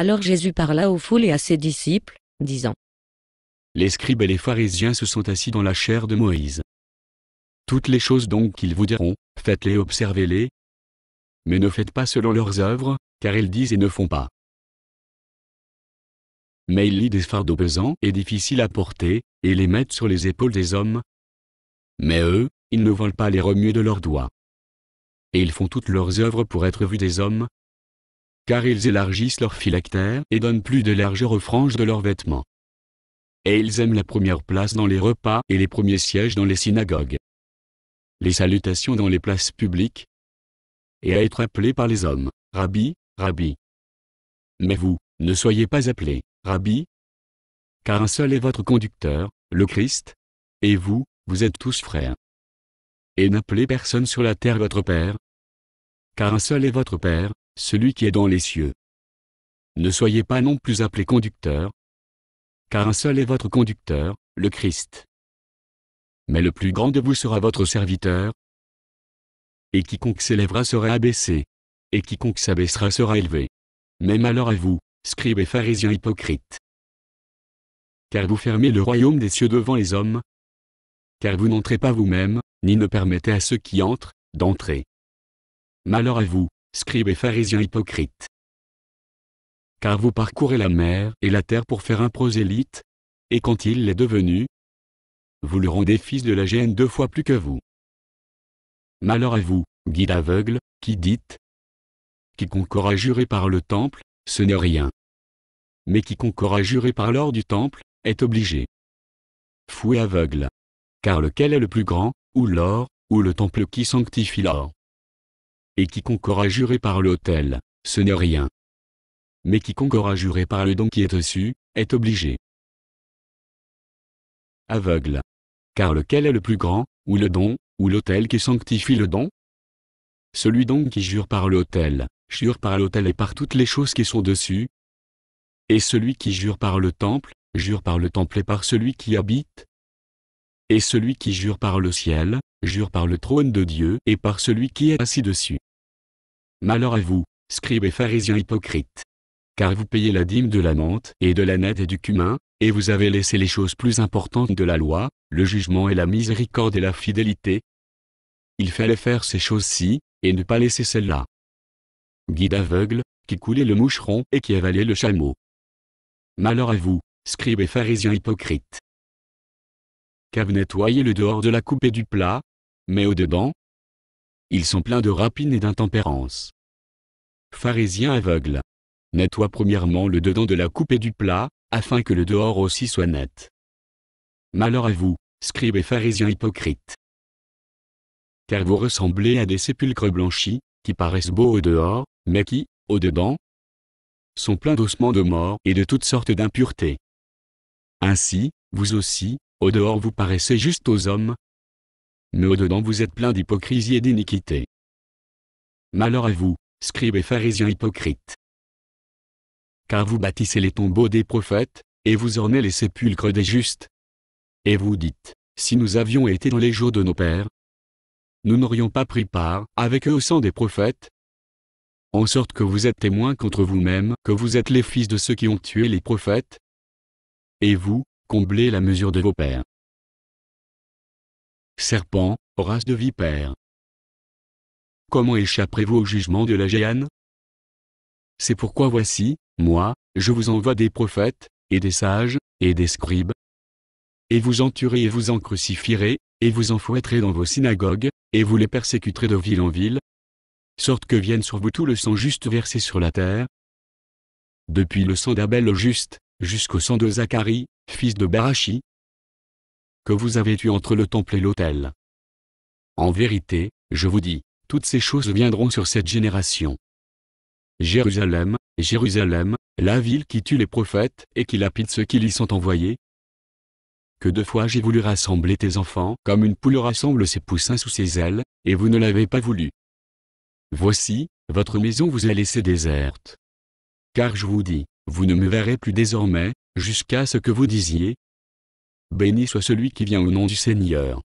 Alors Jésus parla aux foules et à ses disciples, disant: Les scribes et les pharisiens se sont assis dans la chaire de Moïse. Toutes les choses donc qu'ils vous diront, faites-les et observez-les. Mais ne faites pas selon leurs œuvres, car ils disent et ne font pas. Mais ils lient des fardeaux pesants et difficiles à porter, et les mettent sur les épaules des hommes. Mais eux, ils ne veulent pas les remuer de leurs doigts. Et ils font toutes leurs œuvres pour être vus des hommes, car ils élargissent leurs phylactères et donnent plus de largeur aux franges de leurs vêtements. Et ils aiment la première place dans les repas et les premiers sièges dans les synagogues, les salutations dans les places publiques, et à être appelés par les hommes, Rabbi, Rabbi. Mais vous, ne soyez pas appelés, Rabbi, car un seul est votre conducteur, le Christ, et vous, vous êtes tous frères. Et n'appelez personne sur la terre votre Père, car un seul est votre Père, celui qui est dans les cieux. Ne soyez pas non plus appelés conducteurs, car un seul est votre conducteur, le Christ. Mais le plus grand de vous sera votre serviteur, et quiconque s'élèvera sera abaissé, et quiconque s'abaissera sera élevé. Mais malheur à vous, scribes et pharisiens hypocrites, car vous fermez le royaume des cieux devant les hommes, car vous n'entrez pas vous-même, ni ne permettez à ceux qui entrent, d'entrer. Malheur à vous, scribes et pharisiens hypocrites, car vous parcourez la mer et la terre pour faire un prosélyte, et quand il l'est devenu, vous le rendez fils de la géhenne 2 fois plus que vous. Malheur à vous, guides aveugles, qui dites: quiconque aura juré par le temple, ce n'est rien. Mais quiconque aura juré par l'or du temple, est obligé. Fou et aveugle. Car lequel est le plus grand, ou l'or, ou le temple qui sanctifie l'or? Et quiconque aura juré par l'autel, ce n'est rien. Mais quiconque aura juré par le don qui est dessus, est obligé. Aveugle. Car lequel est le plus grand, ou le don, ou l'autel qui sanctifie le don? Celui donc qui jure par l'autel, jure par l'autel et par toutes les choses qui sont dessus. Et celui qui jure par le temple, jure par le temple et par celui qui habite. Et celui qui jure par le ciel, jure par le trône de Dieu et par celui qui est assis dessus. Malheur à vous, scribes et pharisiens hypocrites, car vous payez la dîme de la menthe et de l'âneth et du cumin, et vous avez laissé les choses plus importantes de la loi, le jugement et la miséricorde et la fidélité. Il fallait faire ces choses-ci, et ne pas laisser celles-là. Guide aveugle, qui coulait le moucheron et qui avalait le chameau. Malheur à vous, scribes et pharisiens hypocrites, car vous nettoyez le dehors de la coupe et du plat, mais au-dedans, ils sont pleins de rapine et d'intempérance. Pharisiens aveugles, nettoie premièrement le dedans de la coupe et du plat, afin que le dehors aussi soit net. Malheur à vous, scribes et pharisiens hypocrites, car vous ressemblez à des sépulcres blanchis, qui paraissent beaux au dehors, mais qui, au dedans, sont pleins d'ossements de mort et de toutes sortes d'impuretés. Ainsi, vous aussi, au dehors vous paraissez juste aux hommes, mais au dedans vous êtes pleins d'hypocrisie et d'iniquité. Malheur à vous, scribes et pharisiens hypocrites, car vous bâtissez les tombeaux des prophètes, et vous ornez les sépulcres des justes. Et vous dites: si nous avions été dans les jours de nos pères, nous n'aurions pas pris part avec eux au sang des prophètes. En sorte que vous êtes témoins contre vous-même que vous êtes les fils de ceux qui ont tué les prophètes. Et vous, comblez la mesure de vos pères. Serpents, race de vipères, comment échapperez-vous au jugement de la géhenne? C'est pourquoi voici, moi, je vous envoie des prophètes, et des sages, et des scribes. Et vous en tuerez et vous en crucifierez, et vous en fouetterez dans vos synagogues, et vous les persécuterez de ville en ville, sorte que vienne sur vous tout le sang juste versé sur la terre, depuis le sang d'Abel le juste, jusqu'au sang de Zacharie, fils de Barachi, que vous avez tué entre le temple et l'autel. En vérité, je vous dis, toutes ces choses viendront sur cette génération. Jérusalem, Jérusalem, la ville qui tue les prophètes et qui lapide ceux qui y sont envoyés. Que 2 fois j'ai voulu rassembler tes enfants comme une poule rassemble ses poussins sous ses ailes, et vous ne l'avez pas voulu. Voici, votre maison vous est laissée déserte. Car je vous dis, vous ne me verrez plus désormais, jusqu'à ce que vous disiez: béni soit celui qui vient au nom du Seigneur.